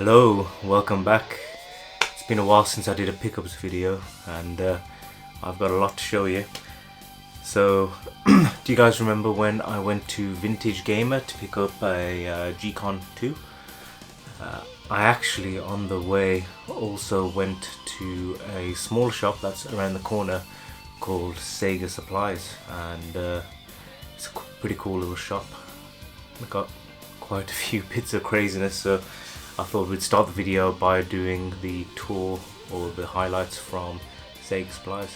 Hello, welcome back. It's been a while since I did a pickups video and I've got a lot to show you. So, do you guys remember when I went to Vintage Gamer to pick up a G-Con 2? I actually on the way also went to a small shop that's around the corner called Sega Supplies, and it's a pretty cool little shop. I got quite a few bits of craziness, so I thought we'd start the video by doing the tour or the highlights from Sega Supplies.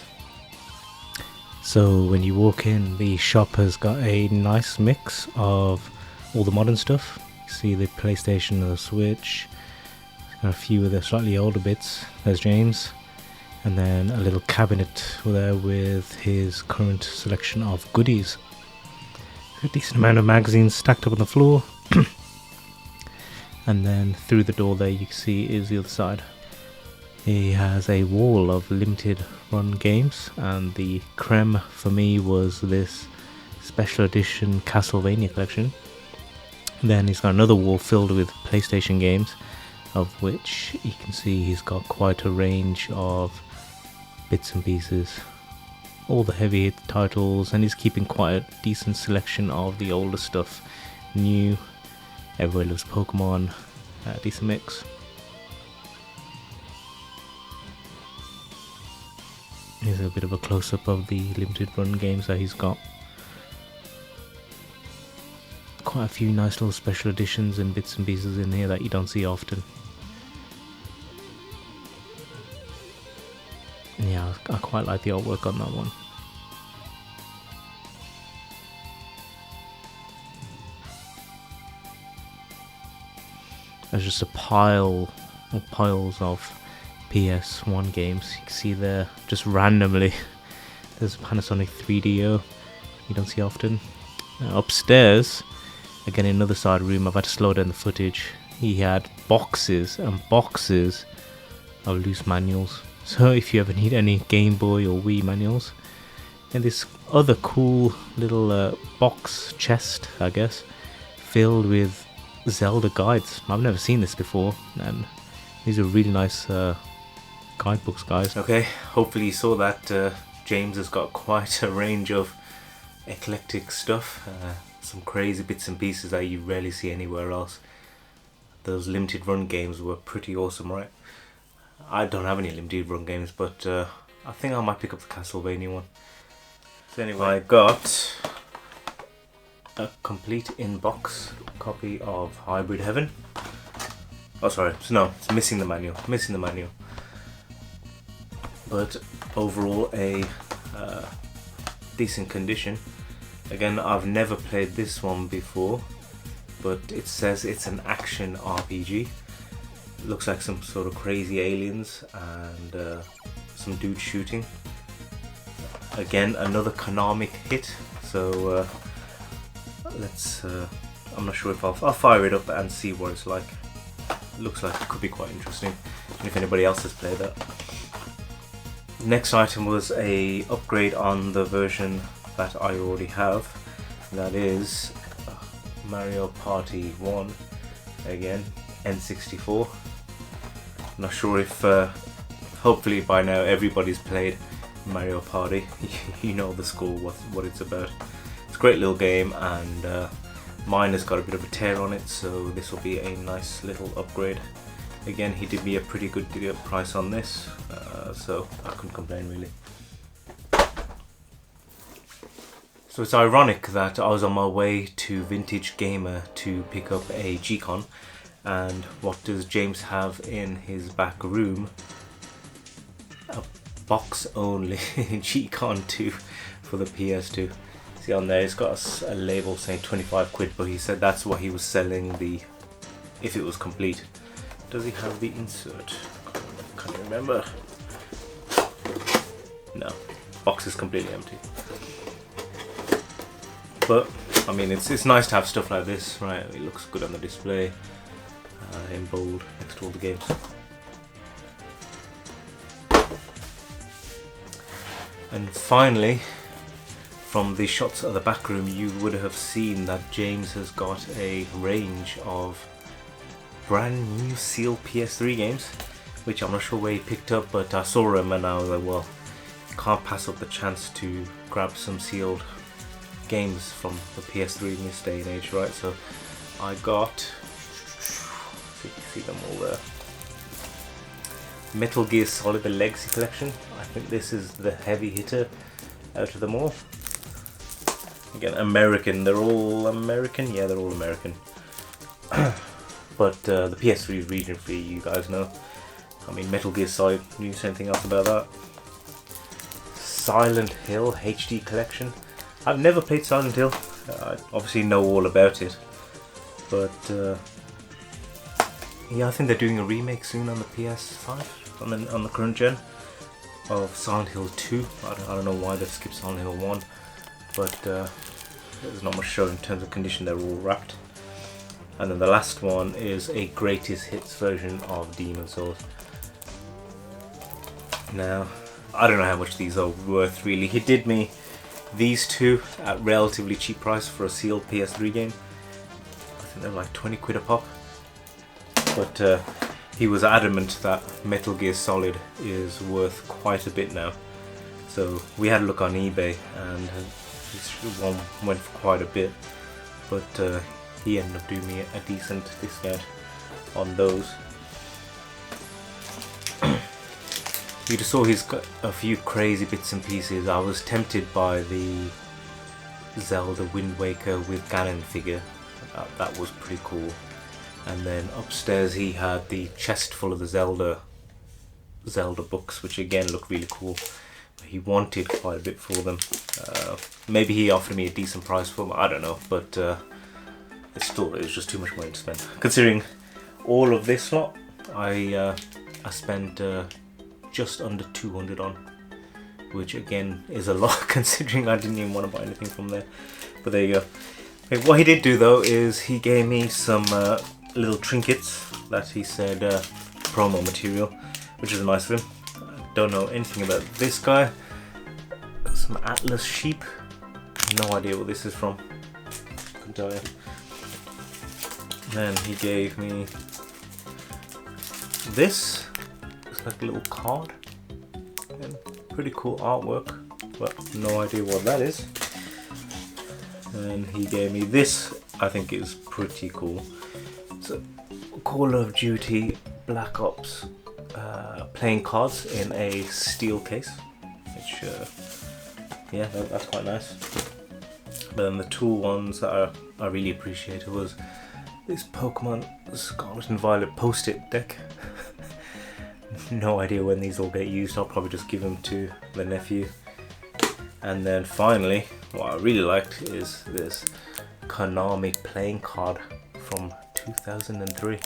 So when you walk in, the shop has got a nice mix of all the modern stuff. You see the PlayStation and the Switch. It's got a few of the slightly older bits. There's James. And then a little cabinet there with his current selection of goodies. A decent amount of magazines stacked up on the floor. And then through the door there you can see is the other side. He has a wall of limited run games, and the creme for me was this special edition Castlevania collection. Then he's got another wall filled with PlayStation games, of which you can see he's got quite a range of bits and pieces. All the heavy hit titles, and he's keeping quite a decent selection of the older stuff. New, everybody loves Pokemon, decent mix. Here's a bit of a close-up of the limited run games that he's got. Quite a few nice little special editions and bits and pieces in here that you don't see often. Yeah, I quite like the artwork on that one. There's just a pile or piles of PS1 games. You can see there just randomly. There's Panasonic 3DO, you don't see often. Upstairs, again in another side room, I've had to slow down the footage. He had boxes and boxes of loose manuals. So if you ever need any Game Boy or Wii manuals. And this other cool little box chest, I guess, filled with Zelda guides. I've never seen this before, and these are really nice guidebooks, guys. Okay, hopefully you saw that James has got quite a range of eclectic stuff, some crazy bits and pieces that you rarely see anywhere else. Those limited run games were pretty awesome, right? I don't have any limited run games, but I think I might pick up the Castlevania one. So anyway, I got a complete in-box copy of Hybrid Heaven. Oh sorry, so no, it's missing the manual. But overall a decent condition. Again, I've never played this one before, but it says it's an action RPG. It looks like some sort of crazy aliens and some dude shooting. Again, another Konami hit, so let's I'm not sure if I'll fire it up and see what it's like. It looks like it could be quite interesting, and if anybody else has played that. Next item was a upgrade on the version that I already have. That is Mario Party 1, again N64. Not sure if hopefully by now everybody's played Mario Party. You know the score, what it's about. It's a great little game, and mine has got a bit of a tear on it, so this will be a nice little upgrade. Again, he did me a pretty good price on this, so I couldn't complain really. So it's ironic that I was on my way to Vintage Gamer to pick up a G-Con, and what does James have in his back room? A box only G-Con 2 for the PS2. See on there, it's got a label saying 25 quid, but he said that's what he was selling if it was complete. Does he have the insert? Can't remember. No, box is completely empty. But I mean, it's nice to have stuff like this, right? It looks good on the display, in bold next to all the games. And finally, from the shots of the back room, you would have seen that James has got a range of brand new sealed PS3 games, which I'm not sure where he picked up, but I saw him and I was like, well, can't pass up the chance to grab some sealed games from the PS3 in this day and age, right? So I got, so you can see them all there, Metal Gear Solid the Legacy Collection. I think this is the heavy hitter out of them all. Again, American, they're all American? Yeah, they're all American. But the PS3 is region free, you guys know. I mean, Metal Gear Solid, you say anything else about that? Silent Hill HD Collection. I've never played Silent Hill. I obviously know all about it. But yeah, I think they're doing a remake soon on the PS5, on the current gen, of Silent Hill 2. I don't know why they've skipped Silent Hill 1. But there's not much shown in terms of condition, they're all wrapped. And then the last one is a greatest hits version of Demon's Souls. Now, I don't know how much these are worth really. He did me these two at relatively cheap price for a sealed PS3 game. I think they're like 20 quid a pop. But he was adamant that Metal Gear Solid is worth quite a bit now. So we had a look on eBay and this one went for quite a bit. But he ended up doing me a decent discount on those. You just saw he's got a few crazy bits and pieces. I was tempted by the Zelda Wind Waker with Ganon figure. That was pretty cool. And then upstairs he had the chest full of the Zelda books, which again look really cool. He wanted quite a bit for them. Maybe he offered me a decent price for them, I don't know, but it was just too much money to spend. Considering all of this lot, I spent just under 200 on, which again is a lot considering I didn't even want to buy anything from there. But there you go. Okay, what he did do though is he gave me some little trinkets that he said promo material, which is nice of him. I don't know anything about this guy. Some Atlas sheep. No idea what this is from. Couldn't tell you. Then he gave me this. It's like a little card. And pretty cool artwork, but no idea what that is. And he gave me this. I think is pretty cool. It's a Call of Duty Black Ops playing cards in a steel case, which yeah, that's quite nice. But then the tool ones that I really appreciated was this Pokemon Scarlet and Violet post-it deck. No idea when these all get used. I'll probably just give them to the nephew. And then finally, what I really liked is this Konami playing card from 2003.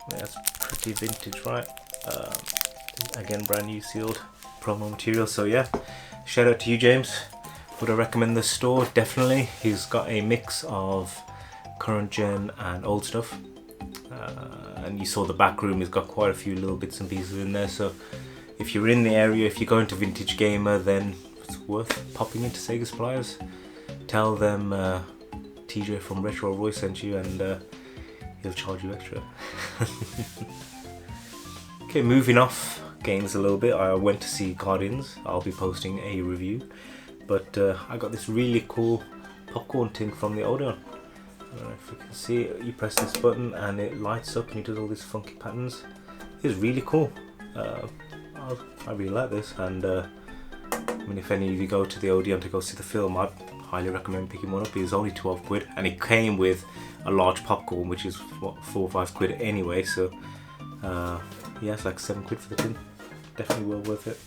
That's pretty vintage, right? Again, brand new sealed promo material. So yeah, shout out to you, James. Would I recommend this store? Definitely. He's got a mix of current gen and old stuff. And you saw the back room, he's got quite a few little bits and pieces in there. So if you're in the area, if you're going to Vintage Gamer, then it's worth popping into Sega Supplies. Tell them TJ from Retro Roy sent you, and he'll charge you extra. Okay, moving off games a little bit, I went to see Guardians. I'll be posting a review, but I got this really cool popcorn tin from the Odeon. I don't know if you can see it. You press this button and it lights up and it does all these funky patterns. It's really cool. I really like this, and I mean, if any of you go to the Odeon to go see the film, I'd highly recommend picking one up. It was only 12 quid and it came with a large popcorn, which is what, 4 or 5 quid anyway, so yeah, it's like 7 quid for the tin. Definitely well worth it.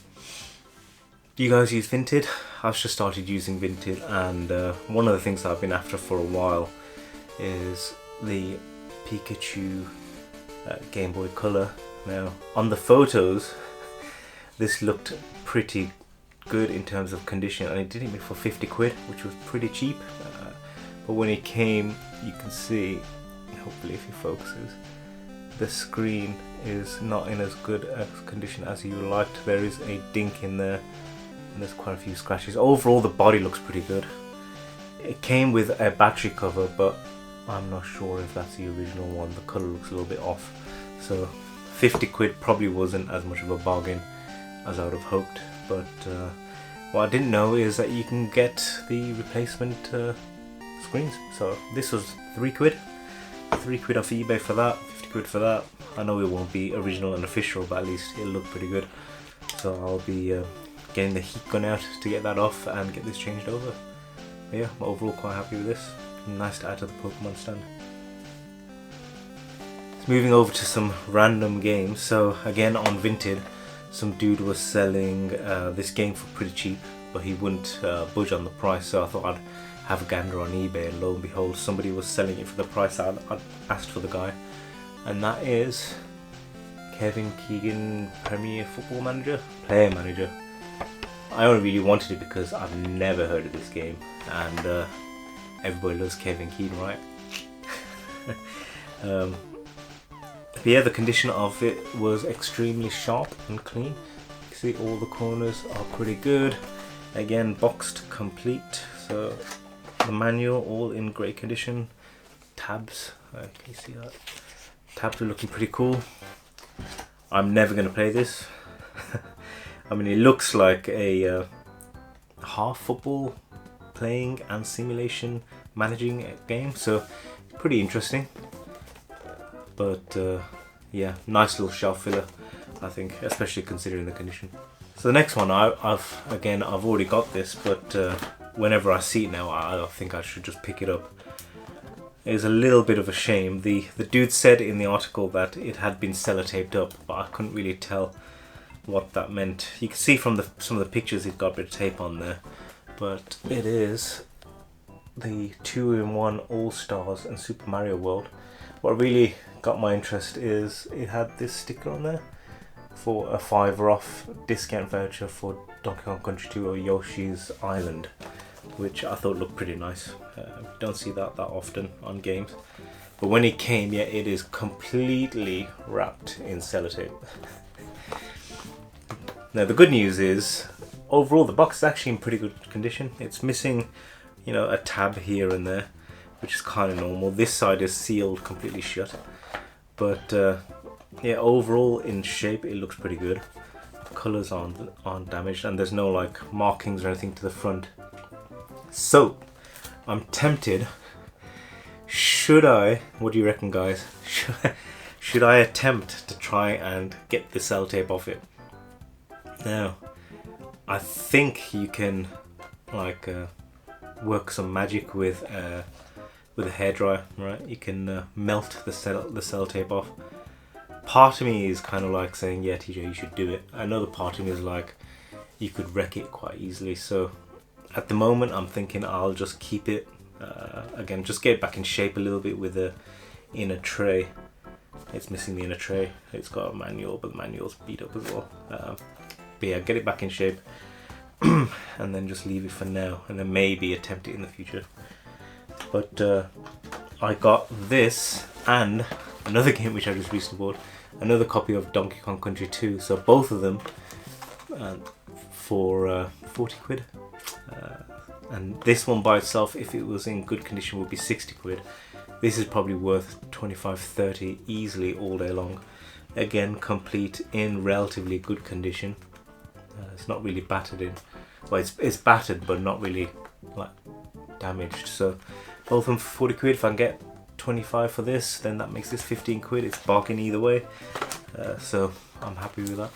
Do you guys use Vinted? I've just started using Vinted, and one of the things that I've been after for a while is the Pikachu Game Boy Color. Now, on the photos, this looked pretty good in terms of condition, and it did me for 50 quid, which was pretty cheap. But when it came, you can see, hopefully if it focuses, the screen is not in as good a condition as you liked. There is a dink in there, and there's quite a few scratches. Overall, the body looks pretty good. It came with a battery cover, but I'm not sure if that's the original one. The colour looks a little bit off. So 50 quid probably wasn't as much of a bargain as I would have hoped. But what I didn't know is that you can get the replacement screens. So this was 3 quid. 3 quid off eBay for that, 50 quid for that. I know it won't be original and official, but at least it'll look pretty good. So I'll be getting the heat gun out to get that off and get this changed over. But yeah, I'm overall quite happy with this. Nice to add to the Pokemon stand. So moving over to some random games. So again on Vinted, some dude was selling this game for pretty cheap, but he wouldn't budge on the price. So I thought I'd have a gander on eBay, and lo and behold, somebody was selling it for the price I'd asked for the guy, and that is Kevin Keegan Premier Football Manager, Player Manager. I only really wanted it because I've never heard of this game, and everybody loves Kevin Keegan, right? But yeah, the condition of it was extremely sharp and clean. You can see all the corners are pretty good. Again, boxed complete. So the manual all in great condition. Tabs, can you see that? Tabs are looking pretty cool. I'm never going to play this. I mean, it looks like a half football playing and simulation managing game, so pretty interesting. But yeah, nice little shelf filler, I think, especially considering the condition. So the next one, I've already got this, but whenever I see it now, I think I should just pick it up. It's a little bit of a shame. The dude said in the article that it had been sellotaped up, but I couldn't really tell what that meant. You can see from some of the pictures it got a bit of tape on there, but it is the 2-in-1 All-Stars and Super Mario World. What really got my interest is it had this sticker on there for a $5 off discount voucher for Donkey Kong Country 2 or Yoshi's Island, which I thought looked pretty nice. Don't see that often on games, but when it came, yeah, it is completely wrapped in sellotape. Now the good news is, overall the box is actually in pretty good condition. It's missing, you know, a tab here and there, which is kind of normal. This side is sealed completely shut, but yeah, overall in shape it looks pretty good. The colours aren't damaged, and there's no like markings or anything to the front. So I'm tempted. Should I? What do you reckon, guys? Should I attempt to try and get the sellotape off it? Now, I think you can like work some magic with a hairdryer, right? You can melt the sellotape off. Part of me is kind of like saying, yeah, TJ, you should do it. Another part of me is like, you could wreck it quite easily. So at the moment, I'm thinking I'll just keep it. Again, just get it back in shape a little bit with the inner tray. It's missing the inner tray. It's got a manual, but the manual's beat up as well. But yeah, get it back in shape and then just leave it for now, and then maybe attempt it in the future. But I got this and another game which I just recently bought, another copy of Donkey Kong Country 2. So both of them for 40 quid. And this one by itself, if it was in good condition, would be 60 quid. This is probably worth 25-30 easily all day long. Again, complete in relatively good condition. It's not really battered in. Well, it's battered, but not really like damaged. So both of them for 40 quid. If I can get 25 for this, then that makes this 15 quid. It's bargain either way. So I'm happy with that.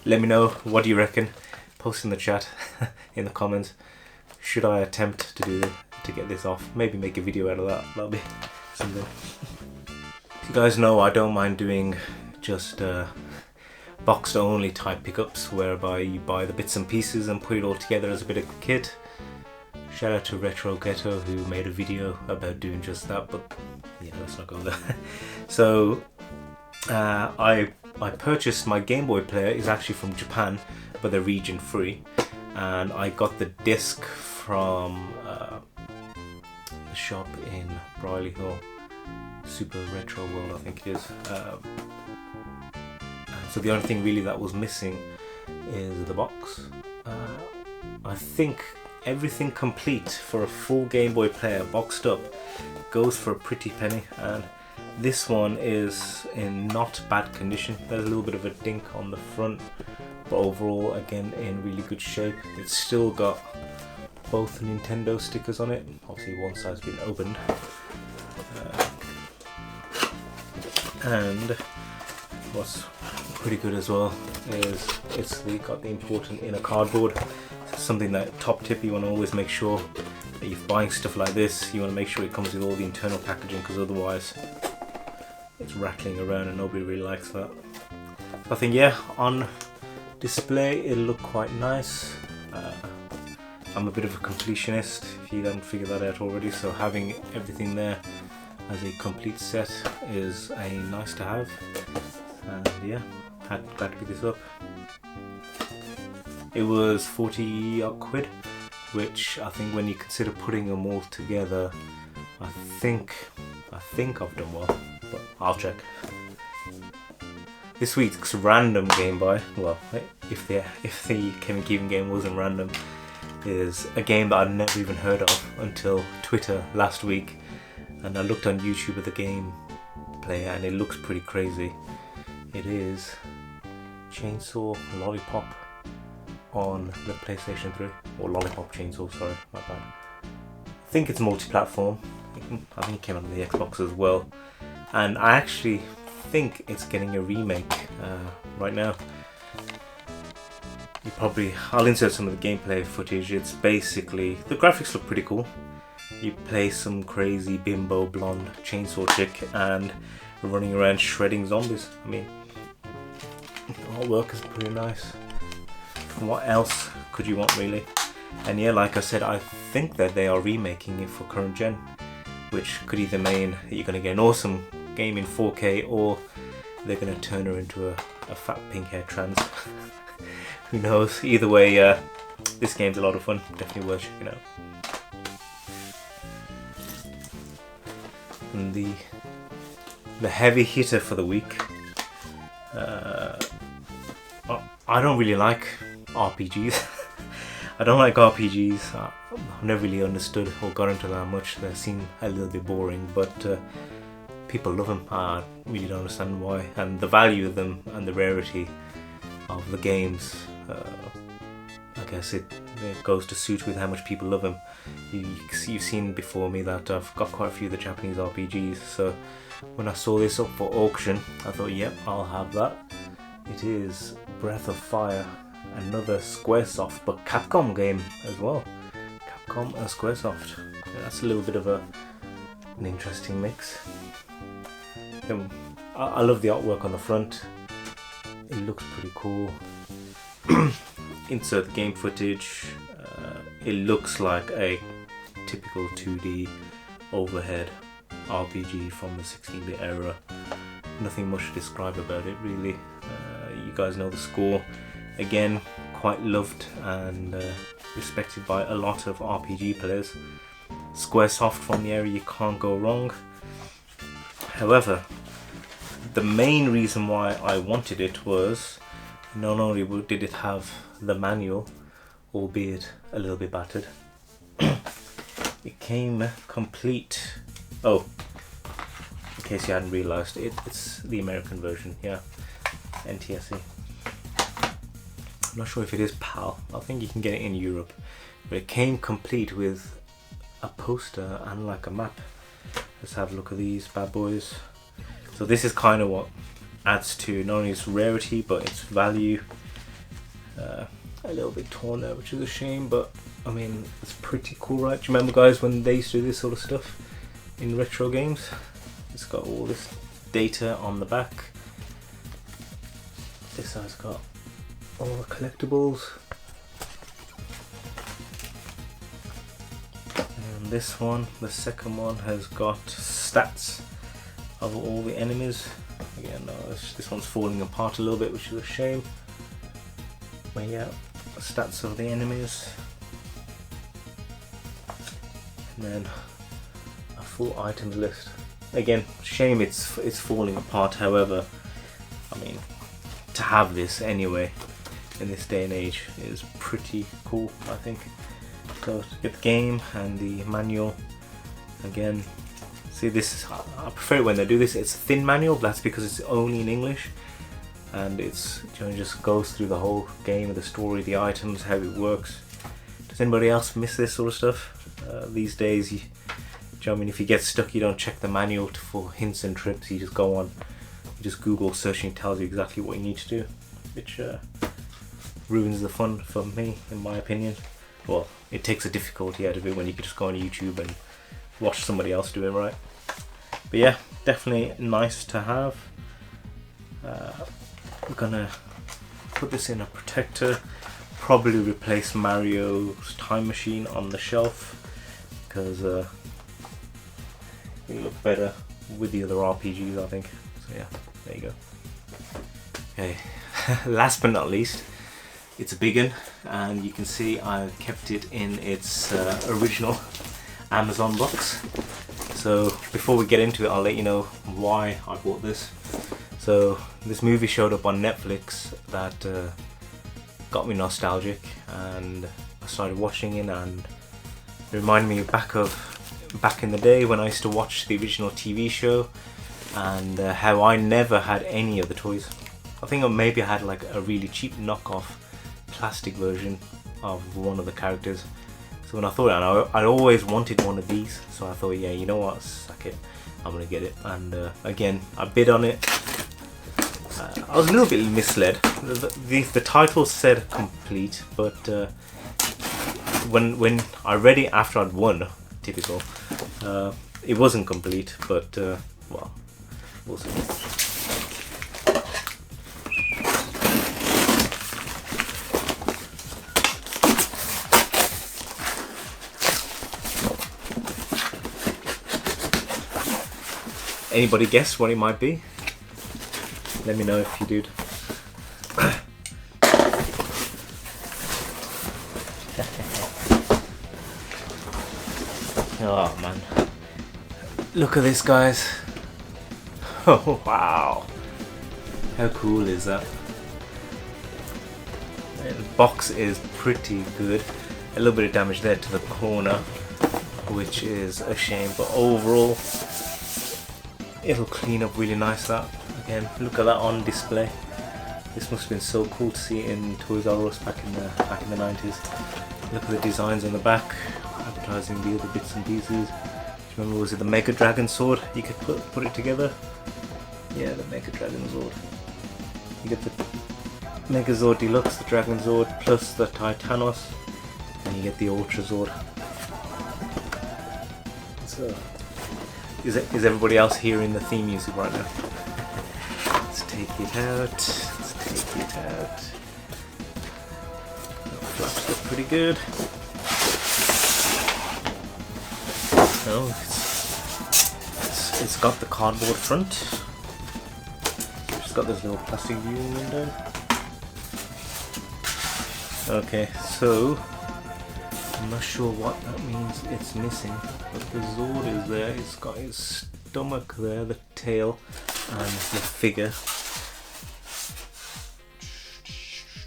Let me know, what do you reckon? Post in the chat, in the comments. Should I attempt to do it, to get this off? Maybe make a video out of that. That'll be something. You guys know I don't mind doing just boxed only type pickups, whereby you buy the bits and pieces and put it all together as a bit of a kit. Shout out to Retro Ghetto, who made a video about doing just that, but yeah, let's not go there. So I purchased my Game Boy player. Is actually from Japan, but they're region free, and I got the disc from the shop in Briley Hill, Super Retro World I think it is. So the only thing really that was missing is the box. I think everything complete for a full Game Boy player, boxed up, goes for a pretty penny. And this one is in not bad condition. There's a little bit of a dink on the front, but overall, again, in really good shape. It's still got both Nintendo stickers on it. Obviously, one side's been opened. And what's pretty good as well is it's got the important inner cardboard. It's something that top tip, you want to always make sure that if you're buying stuff like this, you want to make sure it comes with all the internal packaging, because otherwise it's rattling around and nobody really likes that. So I think, yeah, on display it'll look quite nice. I'm a bit of a completionist, if you haven't figured that out already, so having everything there as a complete set is a nice to have. And yeah, glad to pick this up. It was 40 odd quid, which I think when you consider putting them all together, I think I've done well, but I'll check. This week's random game buy, well, if the Kevin Keevan game wasn't random, is a game that I'd never even heard of until Twitter last week, and I looked on YouTube at the game player and it looks pretty crazy. It is Chainsaw Lollipop on the PlayStation 3, or Lollipop Chainsaw, sorry, my bad. I think it's multi-platform. I think it came on the Xbox as well, and I actually think it's getting a remake right now. I'll insert some of the gameplay footage. It's basically, the graphics look pretty cool. You play some crazy bimbo blonde chainsaw chick and running around shredding zombies. I mean, the artwork is pretty nice. What else could you want, really? And yeah, like I said, I think that they are remaking it for current gen, which could either mean that you're going to get an awesome game in 4K, or they're going to turn her into a fat pink hair trans. Who knows? Either way, this game's a lot of fun. Definitely worth checking out. And the heavy hitter for the week. I don't really like RPGs. I don't like RPGs. I've never really understood or got into that much. They seem a little bit boring, but people love them. I really don't understand why. And the value of them and the rarity of the games, I guess it goes to suit with how much people love them. You've seen before me that I've got quite a few of the Japanese RPGs, so when I saw this up for auction, I thought, yep, I'll have that. It is Breath of Fire, another Squaresoft, but Capcom game as well. Capcom and Squaresoft. Yeah, that's a little bit of an interesting mix. I love the artwork on the front. It looks pretty cool. Insert the game footage. It looks like a typical 2D overhead RPG from the 16-bit era. Nothing much to describe about it, really. You guys know the score. Again, quite loved and respected by a lot of RPG players. Squaresoft from the area, you can't go wrong. However, the main reason why I wanted it was not only did it have the manual, albeit a little bit battered, it came complete. Oh, in case you hadn't realised, it's the American version, yeah, NTSC. I'm not sure if it is PAL, I think you can get it in Europe, but it came complete with a poster and like a map. Let's have a look at these bad boys. So this is kind of what adds to not only its rarity but its value. A little bit torn there, which is a shame, but I mean, it's pretty cool, right? Do you remember, guys, when they used to do this sort of stuff in retro games? It's got all this data on the back. This side's got all the collectibles. And this one, the second one, has got stats of all the enemies. Again, no, this one's falling apart a little bit, which is a shame. But yeah, stats of the enemies. And then a full items list. Again, shame it's falling apart. However, I mean, to have this anyway in this day and age is pretty cool, I think. So to get the game and the manual again. See, this is, I prefer it when they do this. It's a thin manual, but that's because it's only in English, and it's, you know, just goes through the whole game, the story, the items, how it works. Does anybody else miss this sort of stuff these days? You know, I mean, if you get stuck, you don't check the manual for hints and trips. You just go on, you just Google searching, tells you exactly what you need to do, which ruins the fun for me, in my opinion. Well, it takes the difficulty out of it when you can just go on YouTube and watch somebody else do it right. But yeah, definitely nice to have. I'm gonna put this in a protector, probably replace Mario's Time Machine on the shelf, because it look better with the other RPGs, I think. So yeah, there you go. Okay, last but not least, it's a big one, and you can see I kept it in its original Amazon box. So before we get into it, I'll let you know why I bought this. So this movie showed up on Netflix that got me nostalgic, and I started watching it, and it reminded me back in the day when I used to watch the original TV show, and how I never had any of the toys. I think maybe I had like a really cheap knockoff plastic version of one of the characters. So when I thought, and I always wanted one of these, so I thought, yeah, you know what, suck it, I'm gonna get it. And again, I bid on it. I was a little bit misled. The title said complete, but when I read it after I'd won, typical, it wasn't complete. But well, we'll see. Anybody guess what it might be? Let me know if you did. Oh man, look at this, guys. Oh wow, how cool is that? The box is pretty good. A little bit of damage there to the corner, which is a shame, but overall it'll clean up really nice. That again, look at that on display. This must have been so cool to see in Toys R Us back in the 90s. Look at the designs on the back, advertising the other bits and pieces. Do you remember, was it the Mega Dragon sword? You could put it together. Yeah, the Mega Dragon sword. You get the Megazord Deluxe, the Dragon Zord, plus the Titanos, and you get the Ultra Zord. So, is everybody else hearing the theme music right now? Let's take it out. Let's take it out. The flaps look pretty good. Oh, it's got the cardboard front. It's got this little plastic viewing window. Okay, so I'm not sure what that means it's missing, but the Zord is there. It's got his stomach there, the tail, and the figure.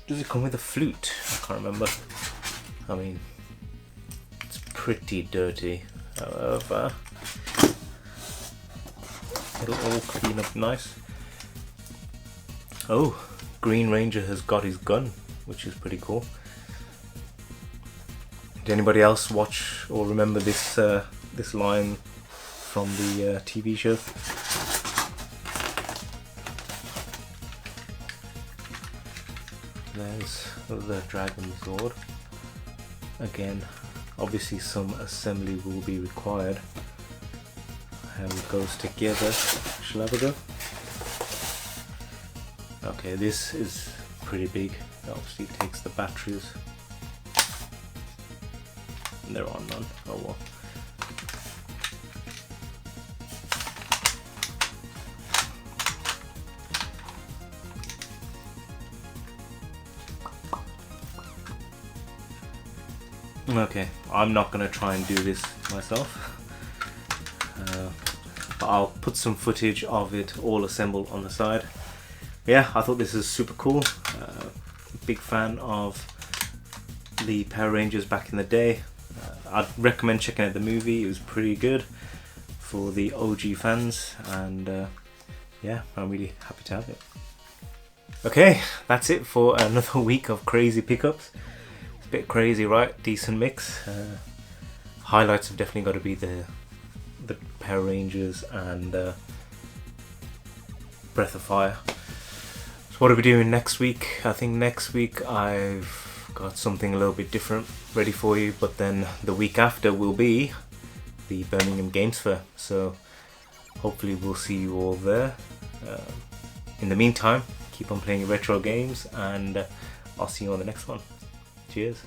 Does it come with a flute? I can't remember. I mean, it's pretty dirty. However, it'll all clean up nice. Oh, Green Ranger has got his gun, which is pretty cool. Did anybody else watch or remember this this line from the TV show? There's the Dragon Zord. Again, obviously some assembly will be required. How it goes together. Shall I have a go? Okay, this is pretty big. Obviously it takes the batteries. There are none. Oh well. Okay, I'm not gonna try and do this myself. But I'll put some footage of it all assembled on the side. Yeah, I thought this is super cool. Big fan of the Power Rangers back in the day. I'd recommend checking out the movie. It was pretty good for the OG fans, and yeah, I'm really happy to have it. Okay, that's it for another week of crazy pickups. It's a bit crazy, right? Decent mix. Highlights have definitely got to be the Power Rangers and Breath of Fire. So what are we doing next week? I think next week I've got something a little bit different ready for you, but then the week after will be the Birmingham Games Fair, so hopefully we'll see you all there. In the meantime, keep on playing retro games, and I'll see you on the next one. Cheers.